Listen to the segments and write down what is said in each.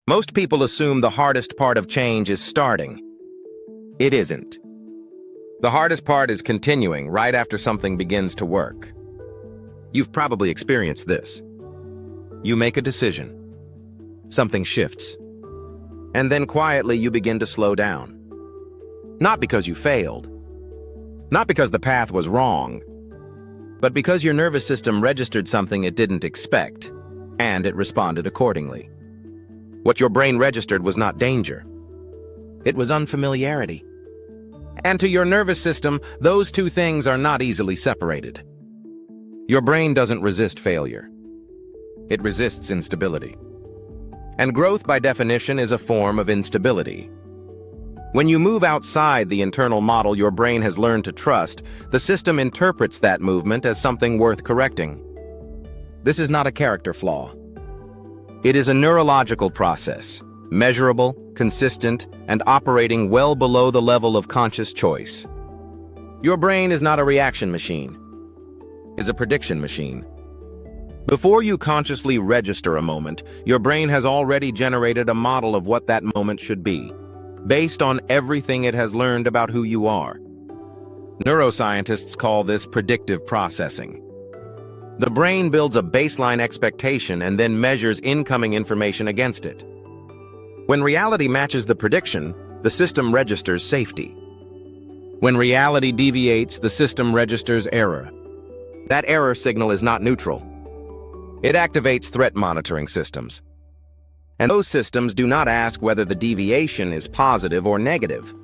Most people assume the hardest part of change is starting. It isn't. The hardest part is continuing right after something begins to work. You've probably experienced this. You make a decision. Something shifts. And then quietly you begin to slow down. Not because you failed. Not because the path was wrong. But because your nervous system registered something it didn't expect, and it responded accordingly. What your brain registered was not danger. It was unfamiliarity. And to your nervous system, those two things are not easily separated. Your brain doesn't resist failure. It resists instability. And growth, by definition, is a form of instability. When you move outside the internal model your brain has learned to trust, the system interprets that movement as something worth correcting. This is not a character flaw. It is a neurological process, measurable, consistent, and operating well below the level of conscious choice. Your brain is not a reaction machine. It's a prediction machine. Before you consciously register a moment, your brain has already generated a model of what that moment should be, based on everything it has learned about who you are. Neuroscientists call this predictive processing. The brain builds a baseline expectation and then measures incoming information against it. When reality matches the prediction, the system registers safety. When reality deviates, the system registers error. That error signal is not neutral. It activates threat monitoring systems. And those systems do not ask whether the deviation is positive or negative.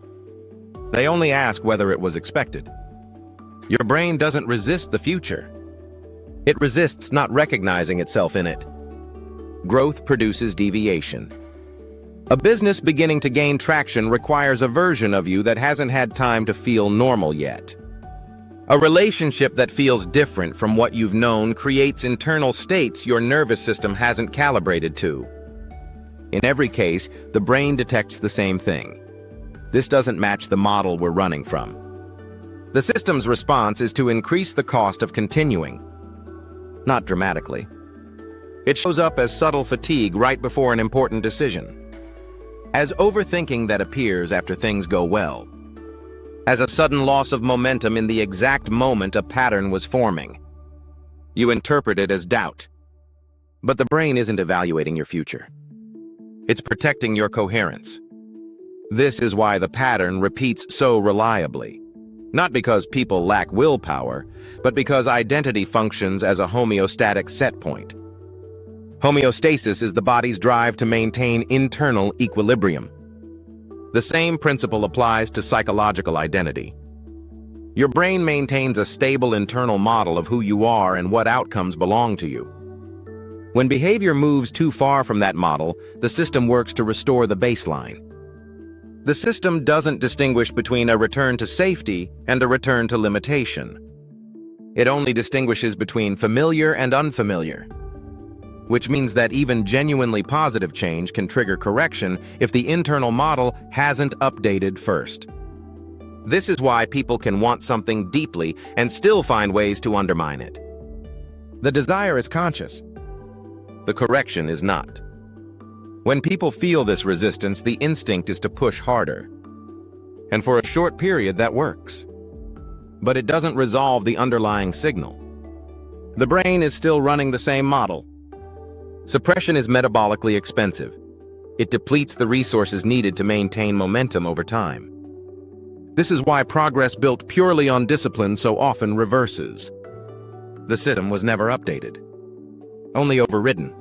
They only ask whether it was expected. Your brain doesn't resist the future. It resists not recognizing itself in it. Growth produces deviation. A business beginning to gain traction requires a version of you that hasn't had time to feel normal yet. A relationship that feels different from what you've known creates internal states your nervous system hasn't calibrated to. In every case, the brain detects the same thing. This doesn't match the model we're running from. The system's response is to increase the cost of continuing. Not dramatically. It shows up as subtle fatigue right before an important decision. As overthinking that appears after things go well. As a sudden loss of momentum in the exact moment a pattern was forming. You interpret it as doubt. But the brain isn't evaluating your future. It's protecting your coherence. This is why the pattern repeats so reliably. Not because people lack willpower, but because identity functions as a homeostatic set point. Homeostasis is the body's drive to maintain internal equilibrium. The same principle applies to psychological identity. Your brain maintains a stable internal model of who you are and what outcomes belong to you. When behavior moves too far from that model, the system works to restore the baseline. The system doesn't distinguish between a return to safety and a return to limitation. It only distinguishes between familiar and unfamiliar, which means that even genuinely positive change can trigger correction if the internal model hasn't updated first. This is why people can want something deeply and still find ways to undermine it. The desire is conscious. The correction is not. When people feel this resistance, the instinct is to push harder. And for a short period, that works. But it doesn't resolve the underlying signal. The brain is still running the same model. Suppression is metabolically expensive. It depletes the resources needed to maintain momentum over time. This is why progress built purely on discipline so often reverses. The system was never updated, only overridden.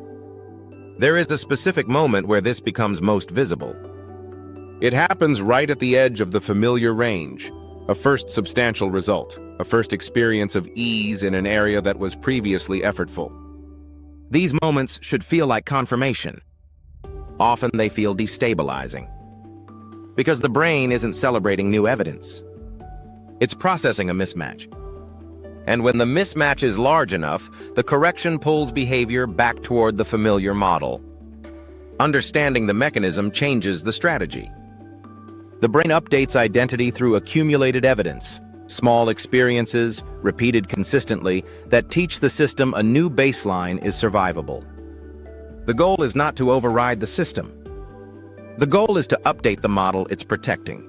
There is a specific moment where this becomes most visible. It happens right at the edge of the familiar range, a first substantial result, a first experience of ease in an area that was previously effortful. These moments should feel like confirmation. Often they feel destabilizing. Because the brain isn't celebrating new evidence. It's processing a mismatch. And when the mismatch is large enough, the correction pulls behavior back toward the familiar model. Understanding the mechanism changes the strategy. The brain updates identity through accumulated evidence, small experiences, repeated consistently, that teach the system a new baseline is survivable. The goal is not to override the system, The goal is to update the model it's protecting.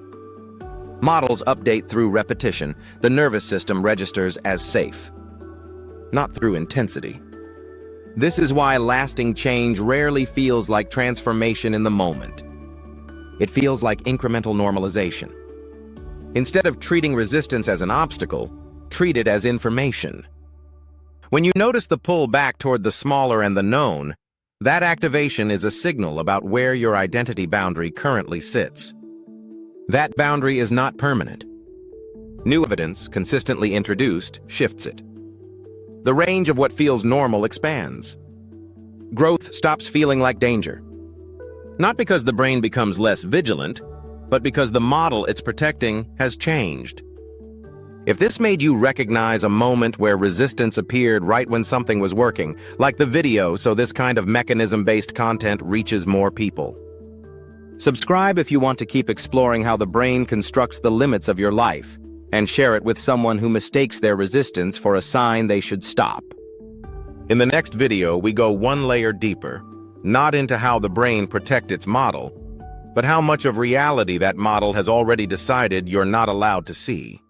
Models update through repetition. The nervous system registers as safe, not through intensity. This is why lasting change rarely feels like transformation in the moment. It feels like incremental normalization. Instead of treating resistance as an obstacle, treat it as information. When you notice the pull back toward the smaller and the known, that activation is a signal about where your identity boundary currently sits. That boundary is not permanent. New evidence, consistently introduced, shifts it. The range of what feels normal expands. Growth stops feeling like danger. Not because the brain becomes less vigilant, but because the model it's protecting has changed. If this made you recognize a moment where resistance appeared right when something was working, like the video so this kind of mechanism-based content reaches more people. Subscribe if you want to keep exploring how the brain constructs the limits of your life, and share it with someone who mistakes their resistance for a sign they should stop. In the next video, we go one layer deeper, not into how the brain protects its model, but how much of reality that model has already decided you're not allowed to see.